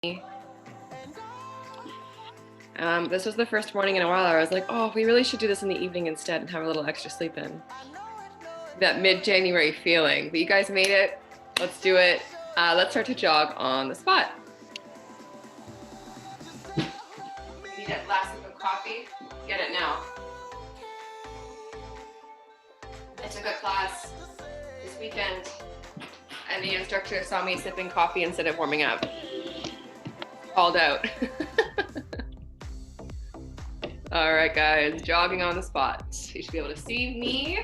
This was the first morning in a while I was like, oh, we really should do this in the evening instead and have a little extra sleep in. That mid-January feeling. But you guys made it. Let's do it. Let's start to jog on the spot. You need a glass of coffee? Get it now. I took a class this weekend and the instructor saw me sipping coffee instead of warming up. Called out. All right, guys, jogging on the spot. You should be able to see me.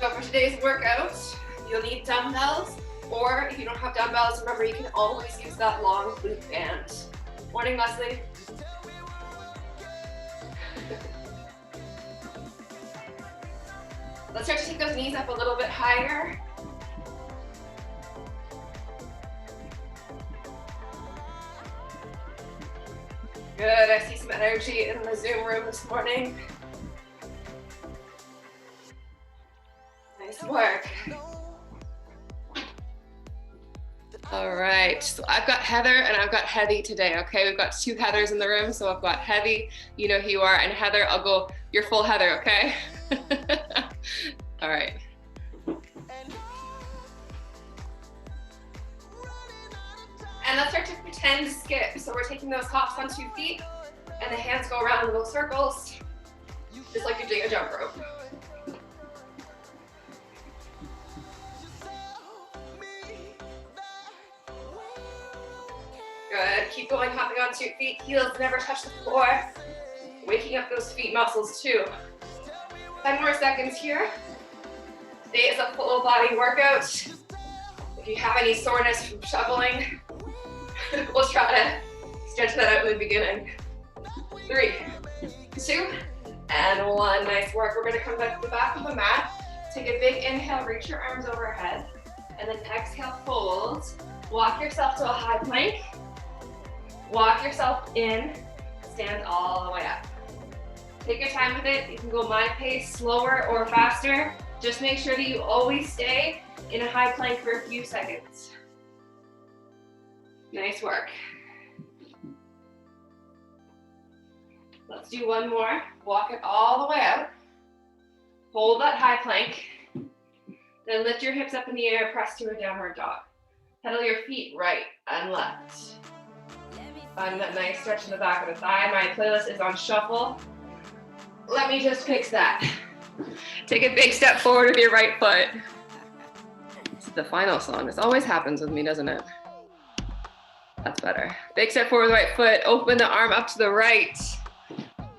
So for today's workout, you'll need dumbbells, or if you don't have dumbbells, remember you can always use that long glute band. Morning, Leslie. Let's start to take those knees up a little bit higher. Good, I see some energy in the Zoom room this morning. Nice work. All right, so I've got Heather and I've got Heavy today, okay? We've got two Heathers in the room, so I've got Heavy, you know who you are, and Heather, I'll go, you're full Heather, okay? All right. And let's start to pretend skip. So we're taking those hops on 2 feet and the hands go around in little circles, just like you're doing a jump rope. Good, keep going, hopping on 2 feet, heels never touch the floor. Waking up those feet muscles too. 10 more seconds here. Today is a full body workout. If you have any soreness from shoveling, we'll try to stretch that out in the beginning. 3, 2, and 1. Nice work. We're gonna come back to the back of the mat. Take a big inhale, reach your arms overhead, and then exhale, fold. Walk yourself to a high plank. Walk yourself in, stand all the way up. Take your time with it. You can go my pace, slower or faster. Just make sure that you always stay in a high plank for a few seconds. Nice work. Let's do one more. Walk it all the way out. Hold that high plank. Then lift your hips up in the air, press to a downward dog. Pedal your feet right and left. Find that nice stretch in the back of the thigh. My playlist is on shuffle. Let me just fix that. Take a big step forward with your right foot. This is the final song. This always happens with me, doesn't it? That's better. Big step forward with the right foot. Open the arm up to the right.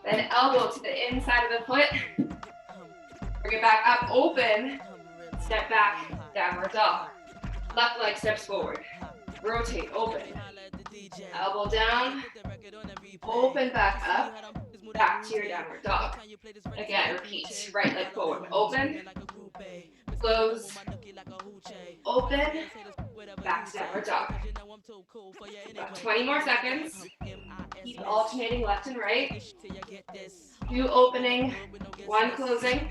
Then elbow to the inside of the foot. Bring it back up, open. Step back, downward dog. Left leg steps forward. Rotate, open. Elbow down. Open back up. Back to your downward dog. Again, repeat. Right leg forward. Open. Close. Open. Back to downward dog. About 20 more seconds. Keep alternating left and right. 2 opening, 1 closing.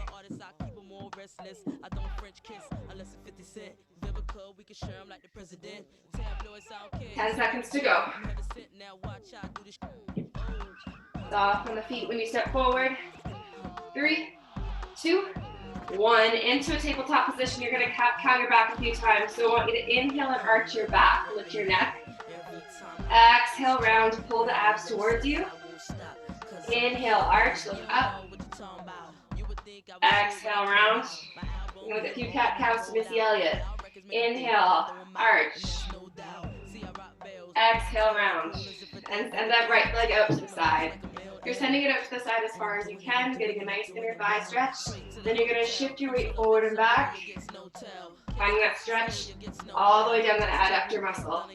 10 seconds to go. Soft on the feet when you step forward. 3, 2, 1. Into a tabletop position. You're going to count your back a few times. So I want you to inhale and arch your back. Lift your neck. Exhale, round. Pull the abs towards you. Inhale, arch. Look up. Exhale, round. With a few cat-cows to Missy Elliott. Inhale, arch. Exhale, round. And send that right leg out to the side. You're sending it out to the side as far as you can, getting a nice inner thigh stretch. Then you're going to shift your weight forward and back. Finding that stretch all the way down that adductor muscle.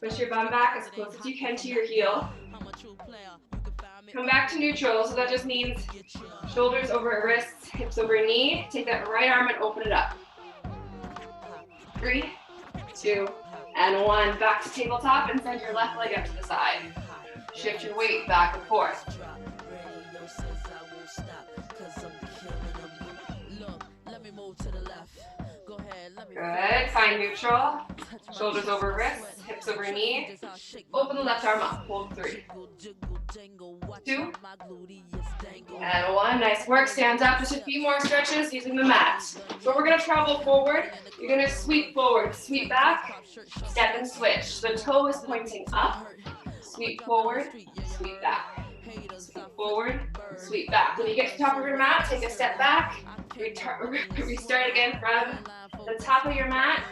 Push your bum back as close as you can to your heel. Come back to neutral, so that just means shoulders over wrists, hips over knee. Take that right arm and open it up. 3, 2, and 1. Back to tabletop and send your left leg up to the side. Shift your weight back and forth. Good. Find neutral. Shoulders over wrists, hips over knee. Open the left arm up. Hold 3, 2, and 1. Nice work. Stand up. Just a few more stretches using the mat. So we're going to travel forward. You're going to sweep forward, sweep back, step and switch. The toe is pointing up. Sweep forward, sweep back. Sweep forward, sweep back. When you get to the top of your mat, take a step back. Restart again from the top of your mat.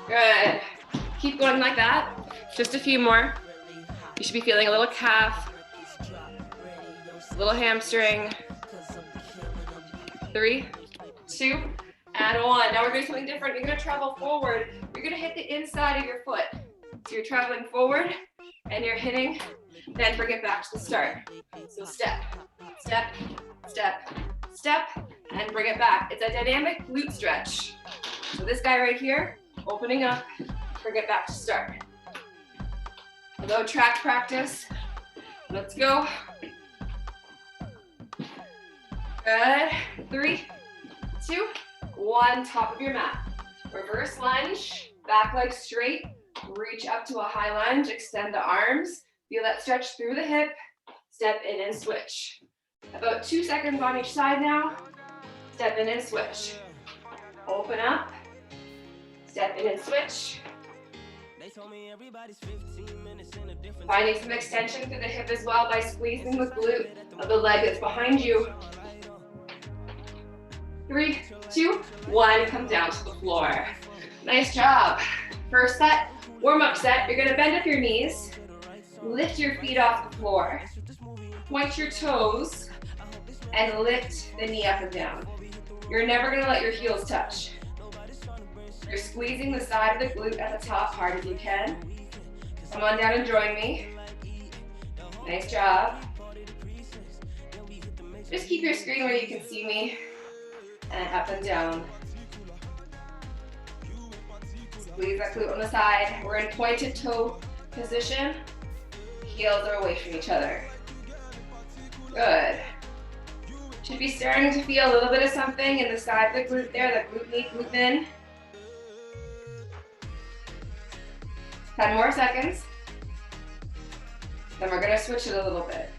Good. Keep going like that. Just a few more. You should be feeling a little calf, a little hamstring. 3, 2, and 1. Now we're doing something different. You're going to travel forward. You're going to hit the inside of your foot. So you're traveling forward and you're hitting, then bring it back to the start. So step, step, step, step, and bring it back. It's a dynamic glute stretch. So this guy right here, opening up, bring it back to start. Although track practice, let's go. Good. 3, 2, 1. Top of your mat. Reverse lunge, back leg straight. Reach up to a high lunge, extend the arms. Feel that stretch through the hip. Step in and switch. About 2 seconds on each side now. Step in and switch. Open up. Step in and switch. Finding some extension through the hip as well by squeezing the glute of the leg that's behind you. 3, 2, 1, come down to the floor. Nice job. First set, warm-up set. You're gonna bend up your knees, lift your feet off the floor, point your toes, and lift the knee up and down. You're never gonna let your heels touch. You're squeezing the side of the glute at the top hard as you can. Come on down and join me. Nice job. Just keep your screen where you can see me. And up and down. Squeeze that glute on the side. We're in pointed toe position. Heels are away from each other. Good. Should be starting to feel a little bit of something in the side of the glute there, the glute med, glute min. 10 more seconds. Then we're gonna switch it a little bit.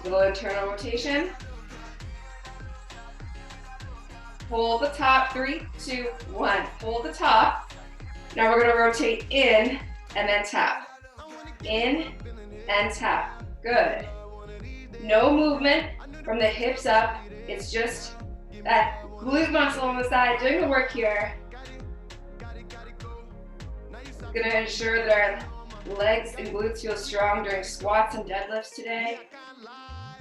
Little internal rotation. Hold the top, 3, 2, 1. Hold the top. Now we're gonna rotate in and then tap. In and tap. Good. No movement from the hips up. It's just that glute muscle on the side doing the work here. Gonna ensure that our legs and glutes feel strong during squats and deadlifts today.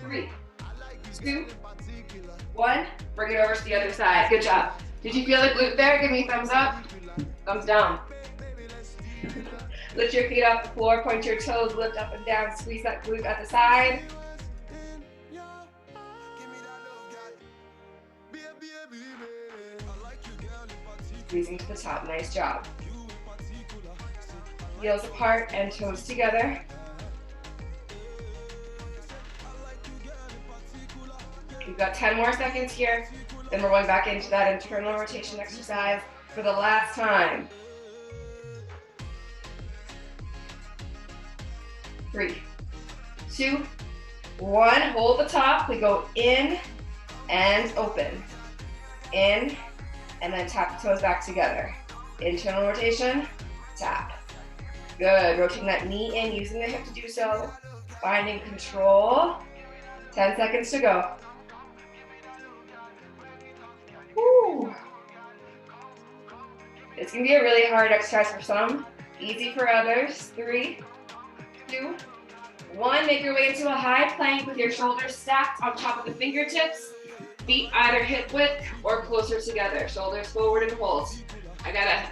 3, 2, 1. Bring it over to the other side. Good job. Did you feel the glute there? Give me a thumbs up. Thumbs down. Lift your feet off the floor, point your toes, lift up and down, squeeze that glute at the side. Squeezing to the top, nice job. Heels apart and toes together. We've got 10 more seconds here, then we're going back into that internal rotation exercise for the last time. 3, 2, 1. Hold the top. We go in and open. In and then tap the toes back together. Internal rotation, tap. Good. Rotating that knee in, using the hip to do so. Finding control. 10 seconds to go. Woo. It's going to be a really hard exercise for some, easy for others. 3, 2, 1. Make your way into a high plank with your shoulders stacked on top of the fingertips. Feet either hip width or closer together. Shoulders forward and hold. I gotta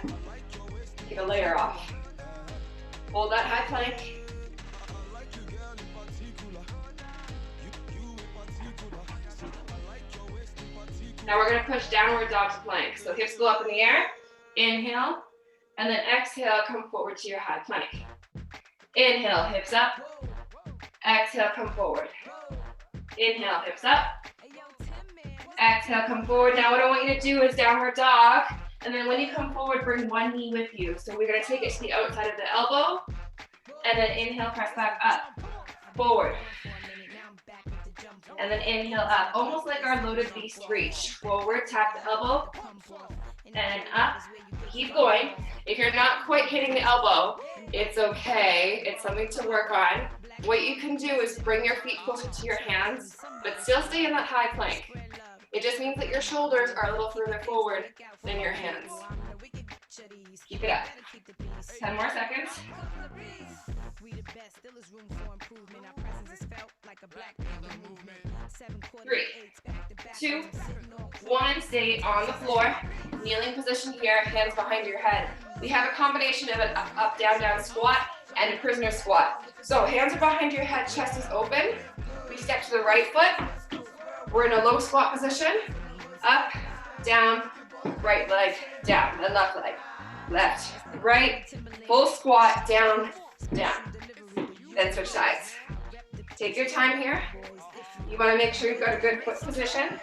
get a layer off. Hold that high plank. Now we're gonna push downward dog to plank. So hips go up in the air, inhale, and then exhale, come forward to your high plank. Inhale, hips up. Exhale, come forward. Inhale, hips up. Exhale, come forward. Now what I want you to do is downward dog. And then when you come forward, bring one knee with you. So we're gonna take it to the outside of the elbow. And then inhale, press back up. Forward. And then inhale up. Almost like our loaded beast reach. Forward, tap the elbow. And up. Keep going. If you're not quite hitting the elbow, it's okay. It's something to work on. What you can do is bring your feet closer to your hands, but still stay in that high plank. It just means that your shoulders are a little further forward than your hands. Keep it up. 10 more seconds. 3, 2, 1, stay on the floor. Kneeling position here, hands behind your head. We have a combination of an up, down, down squat and a prisoner squat. So hands are behind your head, chest is open. We step to the right foot. We're in a low squat position. Up, down, right leg, down, and left leg. Left, right, full squat, down, down. Then switch sides. Take your time here. You want to make sure you've got a good foot position,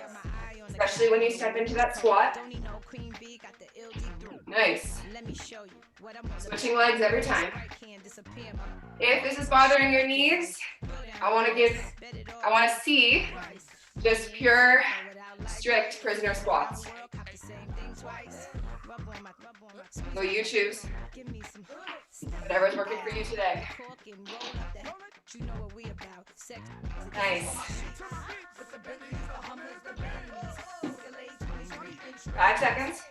especially when you step into that squat. Nice. Switching legs every time. If this is bothering your knees, I want to see just pure, strict prisoner squats. So you choose whatever's working for you today. Nice. 5 seconds.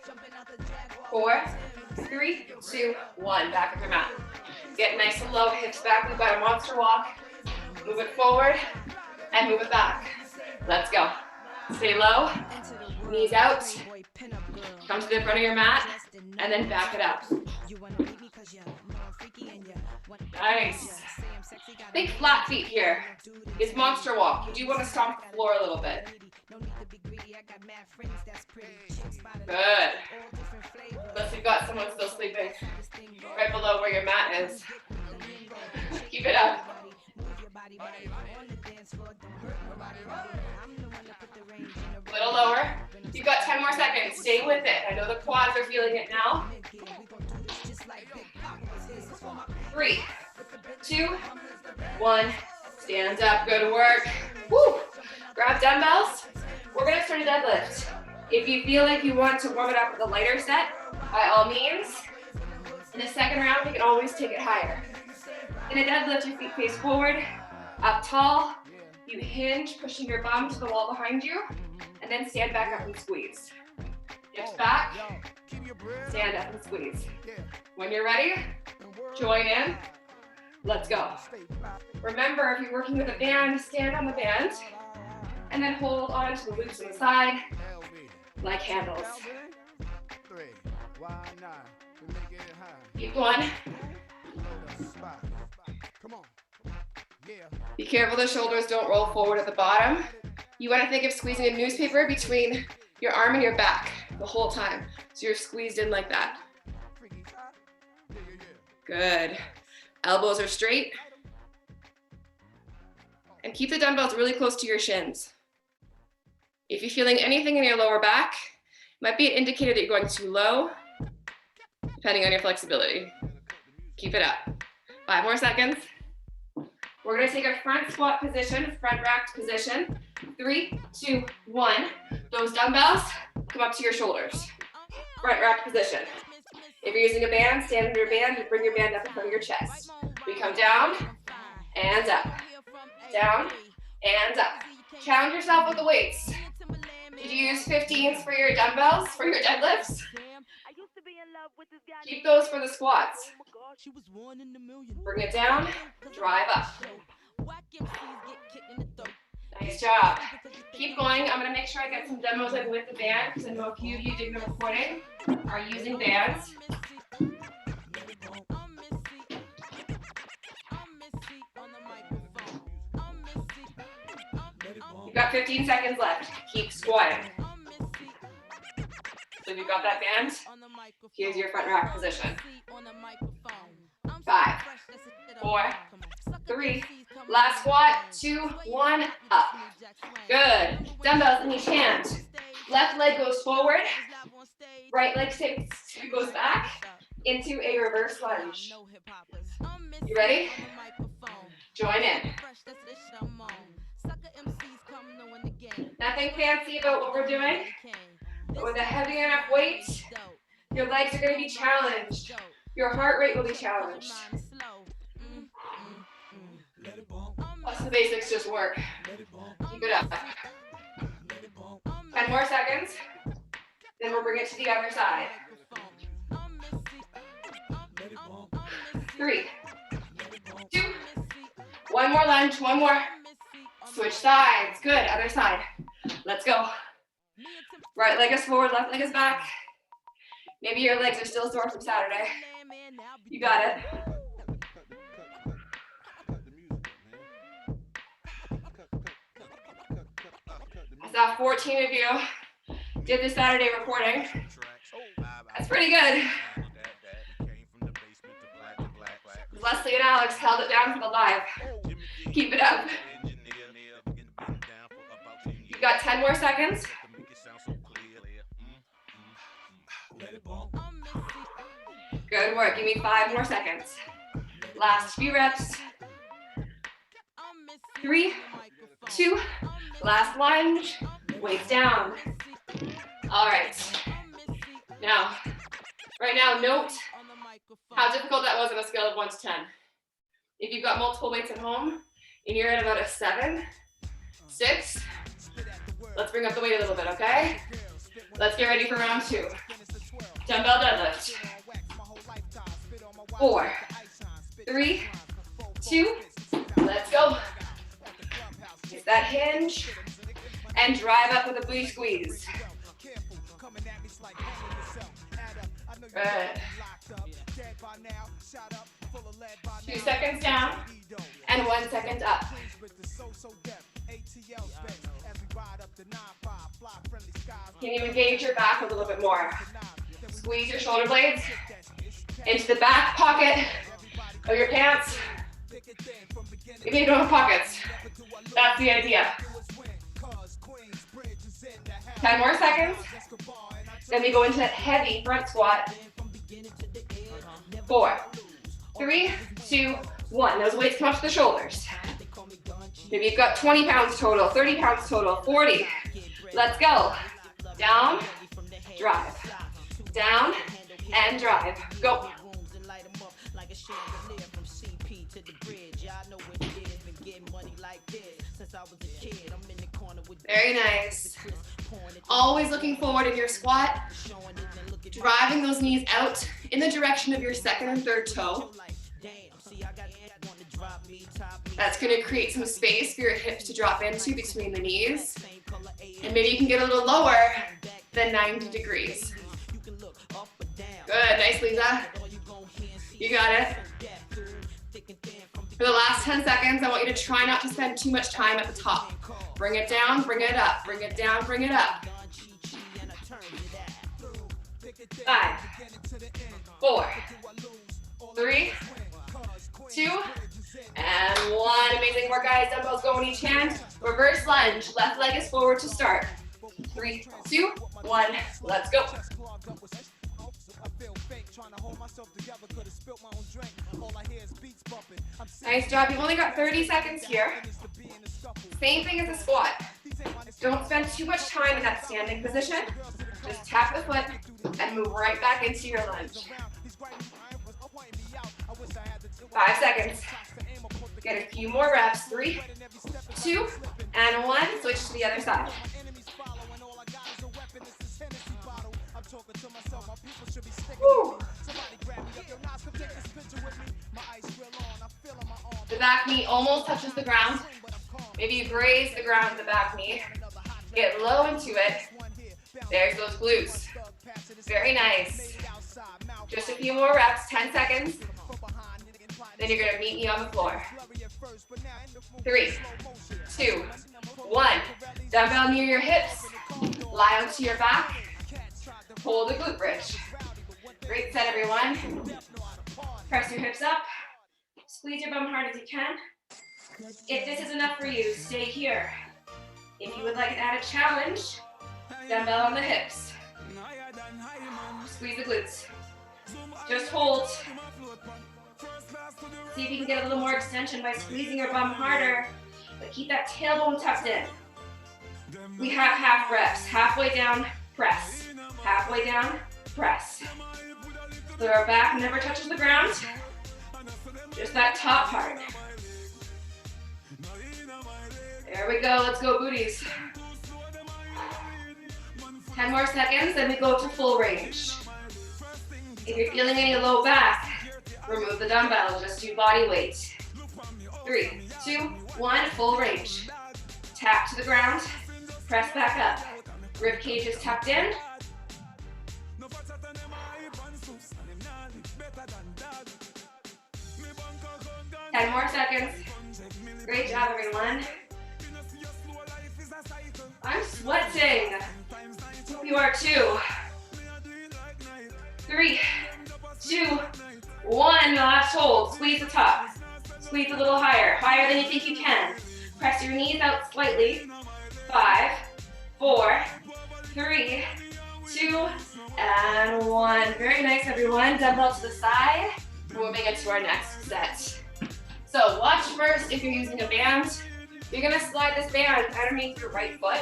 4, 3, 2, 1. Back up your mat. Get nice and low, hips back. We've got a monster walk. Move it forward and move it back. Let's go. Stay low. Knees out. Come to the front of your mat and then back it up. Nice. Big flat feet here. It's monster walk. You do want to stomp the floor a little bit. Good. Unless you've got someone still sleeping right below where your mat is. Keep it up. A little lower. You've got 10 more seconds. Stay with it. I know the quads are feeling it now. 3, 2, 1. Stand up. Go to work. Woo! Grab dumbbells. We're going to start a deadlift. If you feel like you want to warm it up with a lighter set, by all means. In the second round, we can always take it higher. In a deadlift, your feet face forward, up tall. You hinge, pushing your bum to the wall behind you, and then stand back up and squeeze. Hips back, stand up and squeeze. When you're ready, join in. Let's go. Remember, if you're working with a band, stand on the band, and then hold on to the loops on the side, like handles. Keep going. Be careful the shoulders don't roll forward at the bottom. You want to think of squeezing a newspaper between your arm and your back the whole time. So you're squeezed in like that. Good. Elbows are straight. And keep the dumbbells really close to your shins. If you're feeling anything in your lower back, it might be an indicator that you're going too low, depending on your flexibility. Keep it up. 5 more seconds. We're going to take a front squat position, front racked position. 3, 2, 1. Those dumbbells come up to your shoulders. Front racked position. If you're using a band, stand under your band and bring your band up in front of your chest. We come down and up. Down and up. Challenge yourself with the weights. Did you use 15s for your dumbbells, for your deadlifts? Keep those for the squats. Bring it down, drive up. Nice job. Keep going. I'm going to make sure I get some demos in with the band because I know a few of you doing the recording are using bands. You've got 15 seconds left. Keep squatting. you got that band, here's your front rack position. 5, 4, 3, last squat, 2, 1, up. Good. Dumbbells in each hand. Left leg goes forward, right leg goes back into a reverse lunge. You ready? Join in. Nothing fancy about what we're doing, but with a heavy enough weight, your legs are going to be challenged. Your heart rate will be challenged. Plus the basics just work. Keep it up. 10 more seconds. Then we'll bring it to the other side. 3, 2, one more lunge, one more. Switch sides. Good. Other side. Let's go. Right leg is forward, left leg is back. Maybe your legs are still sore from Saturday. You got it. I saw 14 of you did the Saturday recording. That's pretty good. Leslie and Alex held it down for the live. Keep it up. You've got 10 more seconds. Good work. Give me 5 more seconds. Last few reps. 3, 2, last lunge. Weights down. All right. Now, right now, note how difficult that was on a scale of 1 to 10. If you've got multiple weights at home and you're at about a 7, 6, let's bring up the weight a little bit, okay? Let's get ready for round 2. Dumbbell deadlift. 4, 3, 2, let's go. Get that hinge and drive up with a booty squeeze. Good. 2 seconds down and 1 second up. Can you engage your back a little bit more? Squeeze your shoulder blades into the back pocket of your pants. If you don't have pockets, that's the idea. 10 more seconds. Then we go into that heavy front squat. 4, 3, 2, 1. Those weights come up to the shoulders. Maybe you've got 20 pounds total, 30 pounds total, 40. Let's go. Down, drive. Down, and drive. Go. Very nice. Always looking forward in your squat. Driving those knees out in the direction of your second and third toe. That's going to create some space for your hips to drop into between the knees. And maybe you can get a little lower than 90 degrees. Good, nice, Lisa. You got it. For the last 10 seconds, I want you to try not to spend too much time at the top. Bring it down, bring it up, bring it down, bring it up. 5, 4, 3, 2, and 1. Amazing work, guys. Dumbbells go in each hand. Reverse lunge. Left leg is forward to start. 3, 2, 1. Let's go. Nice job. You've only got 30 seconds here. Same thing as a squat. Don't spend too much time in that standing position. Just tap the foot and move right back into your lunge. 5 seconds. Get a few more reps. 3, 2, and 1. Switch to the other side. Woo. The back knee almost touches the ground. Maybe you graze the ground with the back knee. Get low into it. There's those glutes. Very nice. Just a few more reps, 10 seconds. Then you're gonna meet me on the floor. 3, 2, 1. Dumbbell near your hips. Lie onto your back. hold a glute bridge. Great set, everyone. Press your hips up. Squeeze your bum hard as you can. If this is enough for you, stay here. If you would like an added challenge, dumbbell on the hips. Squeeze the glutes. Just hold. See if you can get a little more extension by squeezing your bum harder, but keep that tailbone tucked in. We have half reps. Halfway down, press. Halfway down, press. So our back never touches the ground. Just that top part. There we go. Let's go, booties. 10 more seconds, then we go to full range. If you're feeling any low back, remove the dumbbell. Just do body weight. 3, 2, 1, full range. Tap to the ground. Press back up. Rib cage is tucked in. 10 more seconds. Great job, everyone. I'm sweating. Hope you are too. 3, 2, 1. Last hold. Squeeze the top. Squeeze a little higher. Higher than you think you can. Press your knees out slightly. 5, 4, 3, 2, and 1. Very nice, everyone. Dumbbell to the side. Moving into our next set. So watch first if you're using a band. You're gonna slide this band underneath your right foot.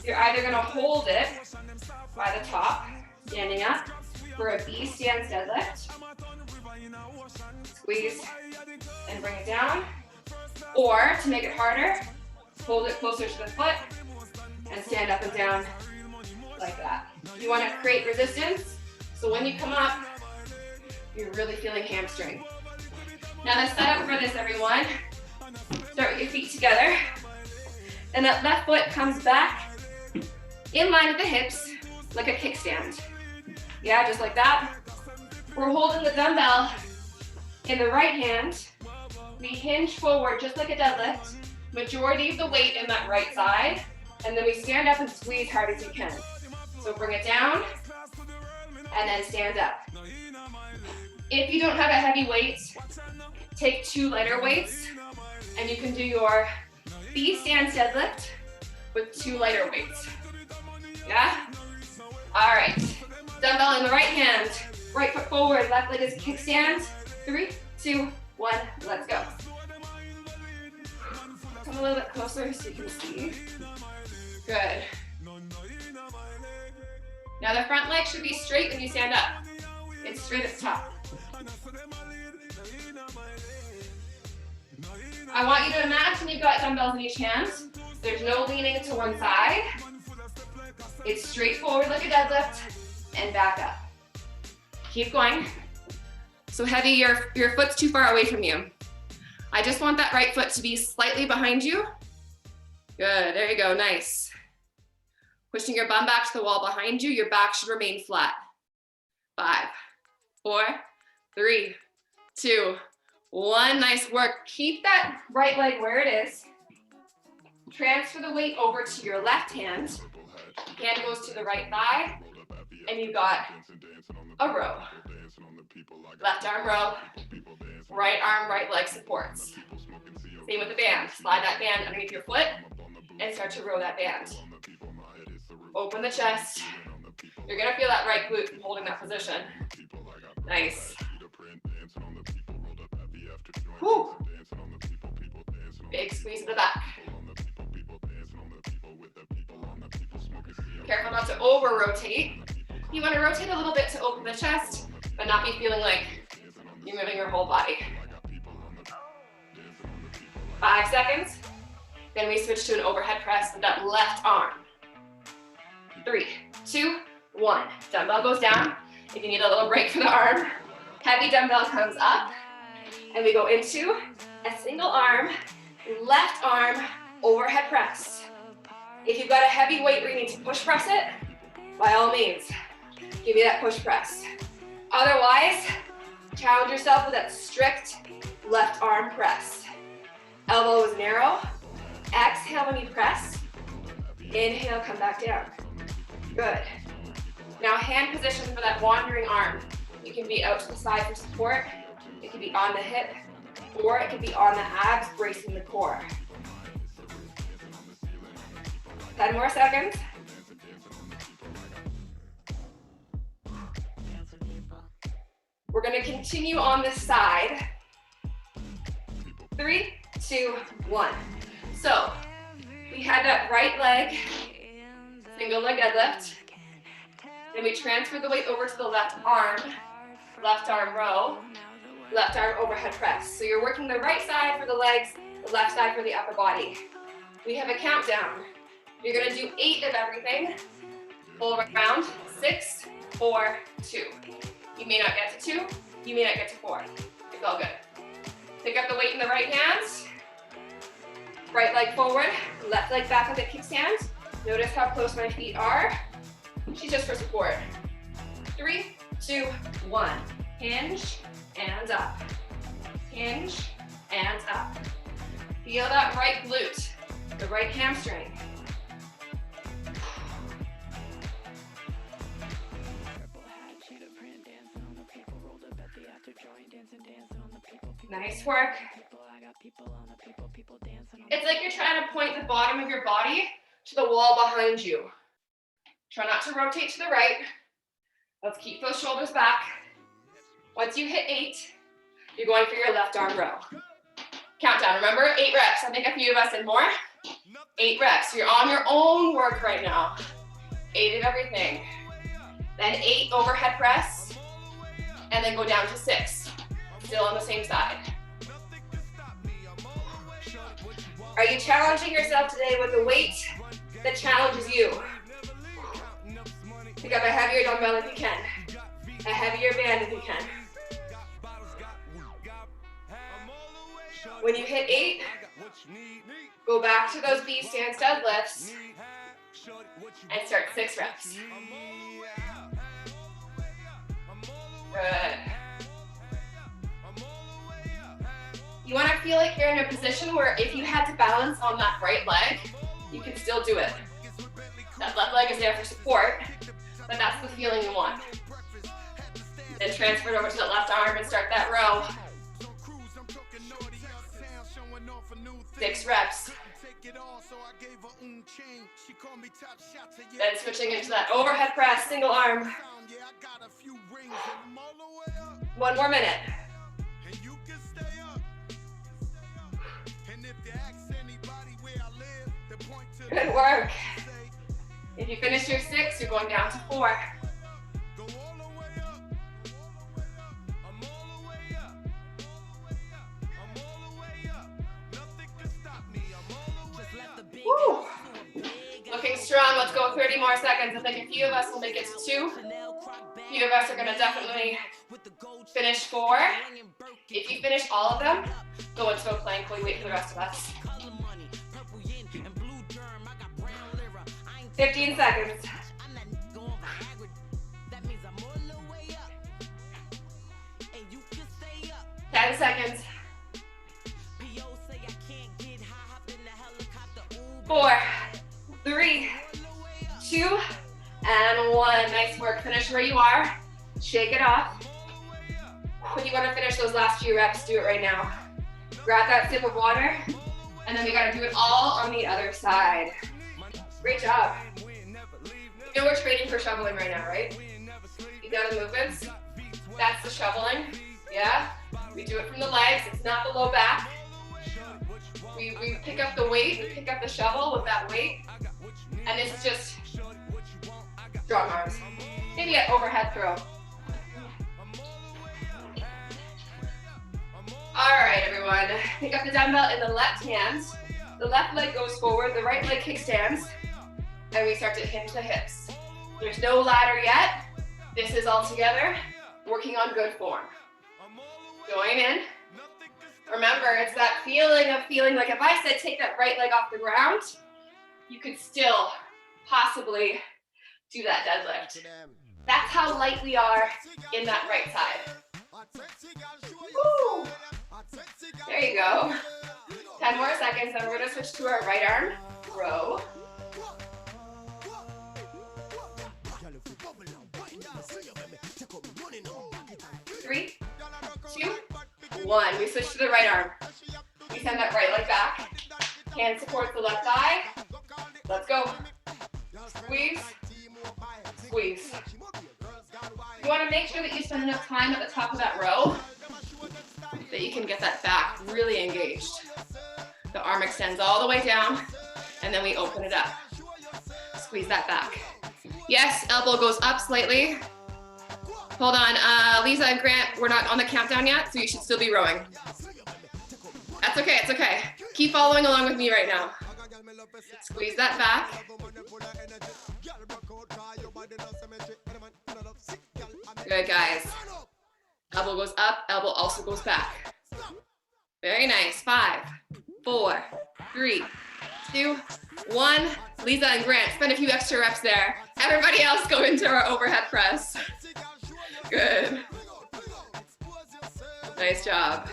You're either gonna hold it by the top, standing up for a B stance deadlift. Squeeze and bring it down. Or to make it harder, hold it closer to the foot and stand up and down like that. You want to create resistance, so when you come up, you're really feeling hamstring. Now the setup for this, everyone, start with your feet together, and that left foot comes back in line with the hips, like a kickstand. Yeah, just like that. We're holding the dumbbell in the right hand. We hinge forward just like a deadlift. Majority of the weight in that right side, and then we stand up and squeeze hard as you can. So bring it down, and then stand up. If you don't have a heavy weight, take 2 lighter weights, and you can do your B stance deadlift with 2 lighter weights. Yeah? All right. Dumbbell in the right hand, right foot forward, left leg is a kickstand. 3, 2, 1, let's go. Come a little bit closer so you can see. Good. Now the front leg should be straight when you stand up. It's straight at the top. I want you to imagine you've got dumbbells in each hand. There's no leaning to one side. It's straight forward like a deadlift and back up. Keep going. So heavy, your foot's too far away from you. I just want that right foot to be slightly behind you. Good, there you go, nice. Pushing your bum back to the wall behind you, your back should remain flat. 5, 4, 3, 2, 1, nice work. Keep that right leg where it is. Transfer the weight over to your left hand. Hand goes to the right thigh, and you've got a row. Left arm row, right arm, right leg supports. Same with the band. Slide that band underneath your foot and start to row that band. Open the chest. You're gonna feel that right glute from holding that position. Nice. Whew. Big squeeze at the back. Careful not to over-rotate. You want to rotate a little bit to open the chest, but not be feeling like you're moving your whole body. 5 seconds. Then we switch to an overhead press with that left arm. 3, 2, 1. Dumbbell goes down. If you need a little break for the arm, heavy dumbbell comes up, and we go into a single arm, left arm overhead press. If you've got a heavy weight where you need to push press it, by all means, give me that push press. Otherwise, challenge yourself with that strict left arm press. Elbow is narrow. Exhale when you press. Inhale, come back down. Good. Now hand position for that wandering arm. It can be out to the side for support. It can be on the hip, or it can be on the abs, bracing the core. 10 more seconds. We're gonna continue on this side. 3, 2, 1. So, we had that right leg, single leg deadlift. Then we transfer the weight over to the left arm row, left arm overhead press. So you're working the right side for the legs, the left side for the upper body. We have a countdown. You're gonna do 8 of everything. Full round, 6, 4, 2. You may not get to 2, you may not get to 4. It's all good. Pick up the weight in the right hand. Right leg forward, left leg back with a kickstand. Notice how close my feet are. She's just for support. 3, 2, 1. Hinge and up. Hinge and up. Feel that right glute, the right hamstring. Nice work. It's like you're trying to point the bottom of your body to the wall behind you. Try not to rotate to the right. Let's keep those shoulders back. Once you hit 8, you're going for your left arm row. Countdown, remember, 8 reps. I think a few of us did more. 8 reps. You're on your own work right now. 8 of everything. Then 8 overhead press. And then go down to 6. Still on the same side. Are you challenging yourself today with a weight that challenges you? Pick up a heavier dumbbell if you can. A heavier band if you can. When you hit 8, go back to those B stance deadlifts and start 6 reps. Good. You want to feel like you're in a position where if you had to balance on that right leg, you can still do it. That left leg is there for support, but that's the feeling you want. Then transfer it over to the left arm and start that row. 6 reps. Then switching into that overhead press, single arm. 1 more minute. Good work. If you finish your 6, you're going down to 4. Woo. Looking strong. Let's go 30 more seconds. I think a few of us will make it to 2. A few of us are going to definitely finish 4. If you finish all of them, go into a plank while you wait for the rest of us. 15 seconds. 10 seconds. 4, 3, 2, and 1. Nice work. Finish where you are. Shake it off. When you want to finish those last few reps, do it right now. Grab that sip of water, and then we got to do it all on the other side. Great job. You know we're training for shoveling right now, right? You got the movements? That's the shoveling, yeah? We do it from the legs, it's not the low back. We pick up the weight, we pick up the shovel with that weight, and this is just strong arms. Maybe an overhead throw. All right, everyone. Pick up the dumbbell in the left hand. The left leg goes forward, the right leg kickstands, and we start to hinge the hips. There's no ladder yet. This is all together, working on good form. Join in. Remember, it's that feeling of feeling like if I said take that right leg off the ground, you could still possibly do that deadlift. That's how light we are in that right side. Woo. There you go. 10 more seconds, then we're gonna switch to our right arm row. 3, 2, 1. We switch to the right arm. We send that right leg back. Hand supports the left thigh. Let's go. Squeeze, squeeze. You want to make sure that you spend enough time at the top of that row that you can get that back really engaged. The arm extends all the way down, and then we open it up. Squeeze that back. Yes, elbow goes up slightly. Hold on, Lisa and Grant, we're not on the countdown yet, so you should still be rowing. That's okay, it's okay. Keep following along with me right now. Squeeze that back. Good, guys. Elbow goes up, elbow also goes back. Very nice. 5, 4, 3, 2, 1. Lisa and Grant, spend a few extra reps there. Everybody else go into our overhead press. Good. Nice job.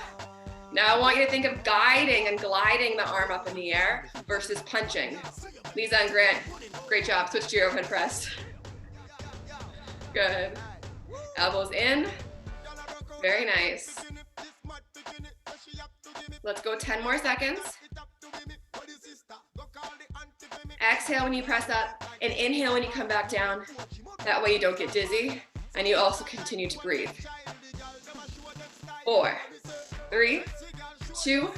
Now I want you to think of guiding and gliding the arm up in the air versus punching. Lisa and Grant, great job. Switch to your overhead press. Good. Elbows in. Very nice. Let's go 10 more seconds. Exhale when you press up and inhale when you come back down. That way you don't get dizzy and you also continue to breathe. 4, 3, 2,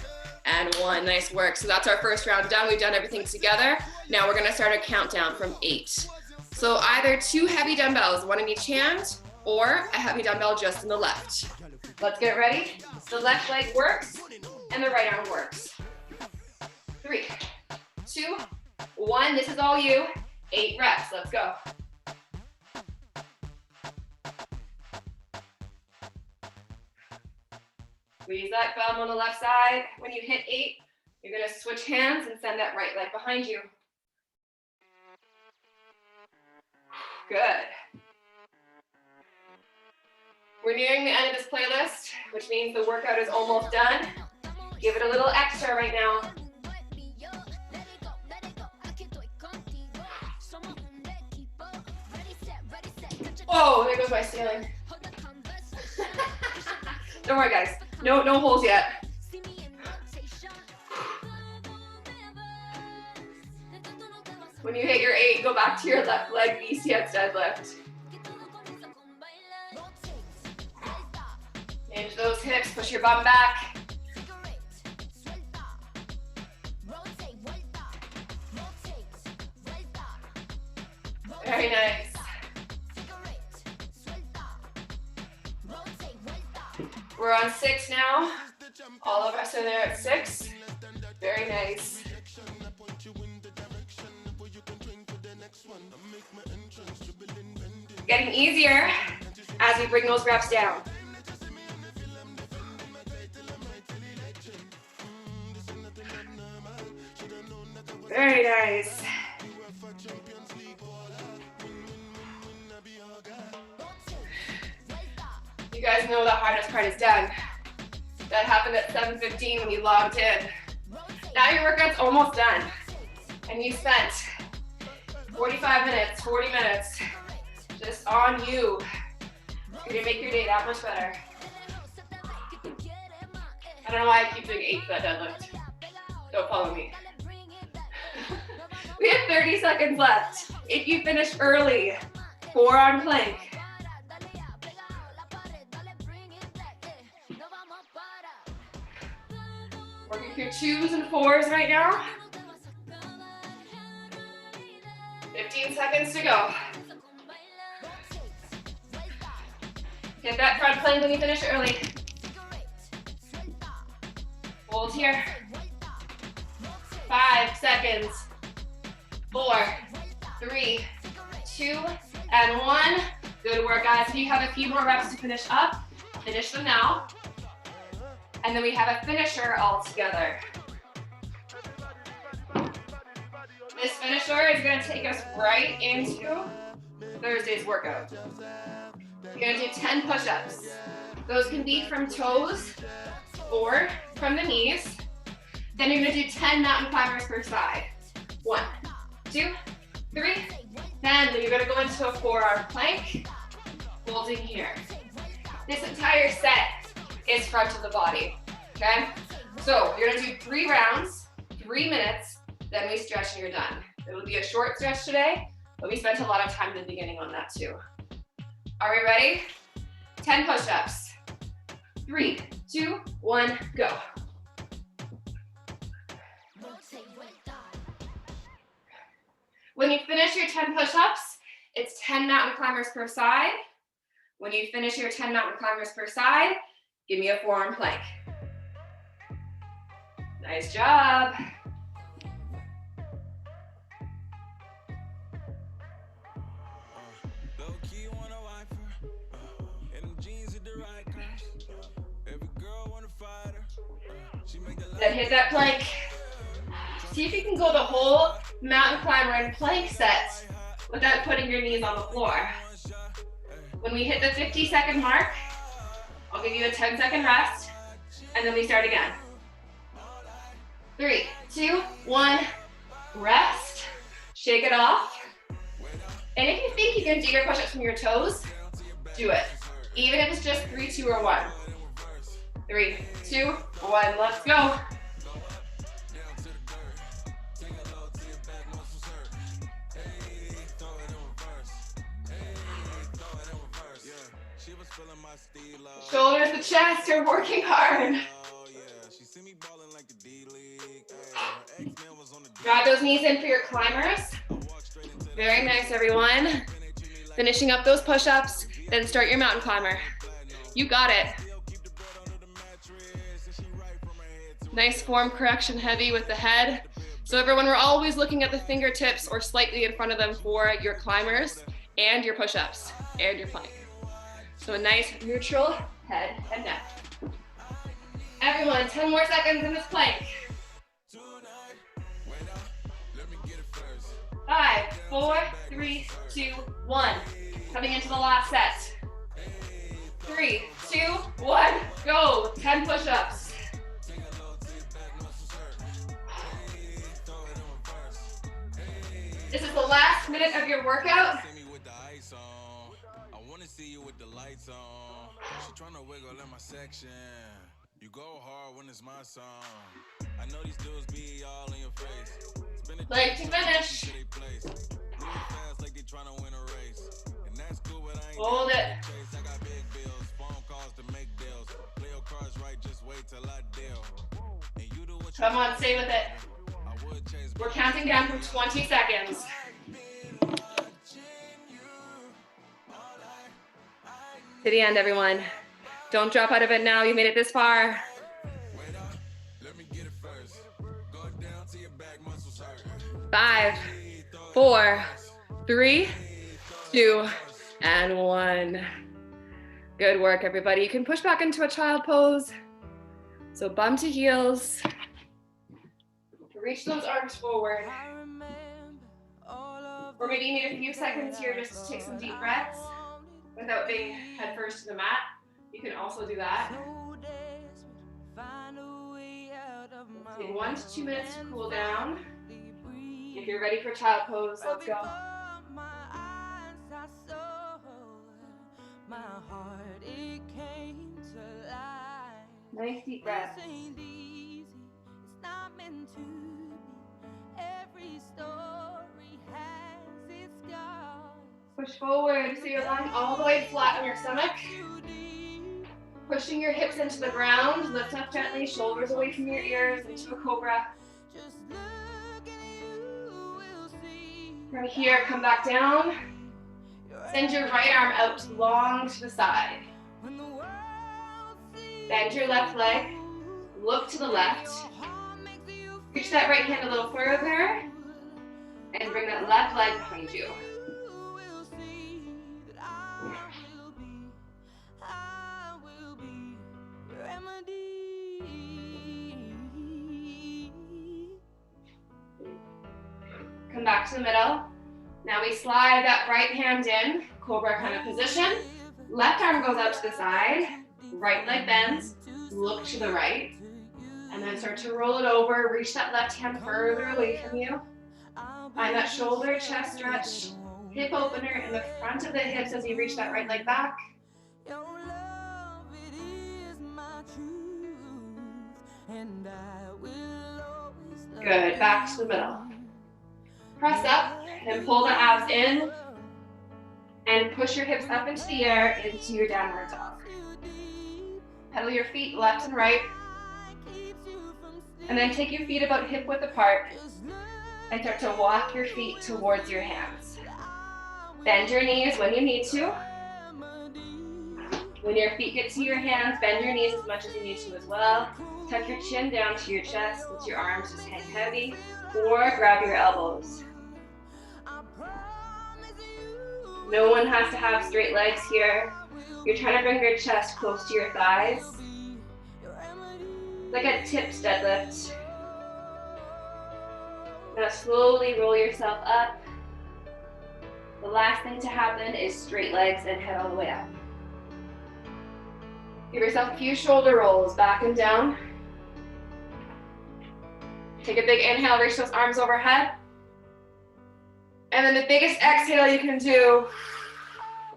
and 1. Nice work. So that's our first round done. We've done everything together. Now we're going to start a countdown from 8. So either 2 heavy dumbbells, one in each hand, or a heavy dumbbell just in the left. Let's get ready. The left leg works and the right arm works. 3, 2, 1. This is all you. 8 reps. Let's go. Squeeze that bum on the left side. When you hit 8, you're going to switch hands and send that right leg behind you. Good. We're nearing the end of this playlist, which means the workout is almost done. Give it a little extra right now. Whoa, there goes my ceiling. Don't worry, guys. No holes yet. When you hit your 8, go back to your left leg VCS deadlift. Hinge those hips, push your bum back. Very nice. We're on 6 now. All of us are there at 6. Very nice. Getting easier as we bring those reps down. Very nice. You guys know the hardest part is done. That happened at 7:15 when you logged in. Now your workout's almost done. And you spent 45 minutes, 40 minutes just on you. It's gonna make your day that much better. I don't know why I keep doing 8 for that deadlift. Don't follow me. We have 30 seconds left. If you finish early, 4 on plank. Working through 2s and 4s right now. 15 seconds to go. Hit that front plank when you finish early. Hold here. 5 seconds. 4, 3, 2, and 1. Good work, guys. If you have a few more reps to finish up, finish them now. And then we have a finisher all together. This finisher is going to take us right into Thursday's workout. You're going to do 10 push-ups. Those can be from toes or from the knees. Then you're going to do 10 mountain climbers per side. 1, 2, 3, then you're going to go into a forearm plank, holding here. This entire set is front of the body, okay? So you're gonna do 3 rounds, 3 minutes, then we stretch and you're done. It will be a short stretch today, but we spent a lot of time in the beginning on that too. Are we ready? 10 push-ups. 3, 2, 1, go. When you finish your 10 push-ups, it's 10 mountain climbers per side. When you finish your 10 mountain climbers per side, give me a forearm plank. Nice job. Then hit that plank. See if you can go the whole mountain climber and plank set without putting your knees on the floor. When we hit the 50-second mark, I'll give you a 10-second rest, and then we start again. 3, 2, 1, rest. Shake it off. And if you think you can do your push-ups from your toes, do it. Even if it's just 3, 2, or 1. 3, 2, 1, let's go. Shoulders to chest are working hard. Grab those knees in for your climbers. Very nice, everyone. Finishing up those push-ups, then start your mountain climber. You got it. Nice form correction, heavy with the head. So everyone, we're always looking at the fingertips or slightly in front of them for your climbers and your push-ups and your plank. So a nice neutral head and neck. Everyone, 10 more seconds in this plank. 5, 4, 3, 2, 1. Coming into the last set. 3, 2, 1, go. 10 push-ups. This is the last minute of your workout. You go hard when it's my song. I know these dudes be all in your face. Leg to finish. Like they trying to win a race. And that's cool, but I ain't hold it. I got big bills, phone calls to make deals. Play your cards right, just wait till I deal. And you do what you Come on, stay with it. We're counting down from 20 seconds. To the end, everyone. Don't drop out of it now. You made it this far. 5, 4, 3, 2, and 1. Good work, everybody. You can push back into a child pose. So bum to heels. Reach those arms forward. Or maybe you need a few seconds here just to take some deep breaths without being head first to the mat. You can also do that. Take 1 to 2 minutes to cool down. If you're ready for child pose, let's go. Nice deep breath. Push forward so you're lying all the way flat on your stomach. Pushing your hips into the ground. Lift up gently, shoulders away from your ears into a cobra. From here, come back down. Send your right arm out long to the side. Bend your left leg. Look to the left. Reach that right hand a little further. And bring that left leg behind you. Come back to the middle. Now we slide that right hand in, cobra kind of position. Left arm goes out to the side. Right leg bends. Look to the right. And then start to roll it over. Reach that left hand further away from you. Find that shoulder, chest stretch, hip opener in the front of the hips as you reach that right leg back. Good, back to the middle. Press up and pull the abs in and push your hips up into the air into your downward dog. Pedal your feet left and right. And then take your feet about hip width apart and start to walk your feet towards your hands. Bend your knees when you need to. When your feet get to your hands, bend your knees as much as you need to as well. Tuck your chin down to your chest, let your arms just hang heavy, or grab your elbows. No one has to have straight legs here. You're trying to bring your chest close to your thighs. Like a tips deadlift. Now slowly roll yourself up. The last thing to happen is straight legs and head all the way up. Give yourself a few shoulder rolls, back and down. Take a big inhale, reach those arms overhead. And then the biggest exhale you can do,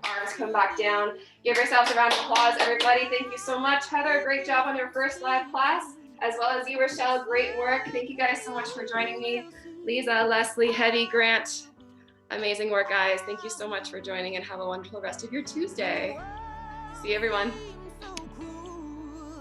arms come back down. Give yourselves a round of applause, everybody. Thank you so much. Heather, great job on your first live class, as well as you, Rochelle, great work. Thank you guys so much for joining me. Lisa, Leslie, Hetty, Grant, amazing work, guys. Thank you so much for joining and have a wonderful rest of your Tuesday. See you, everyone.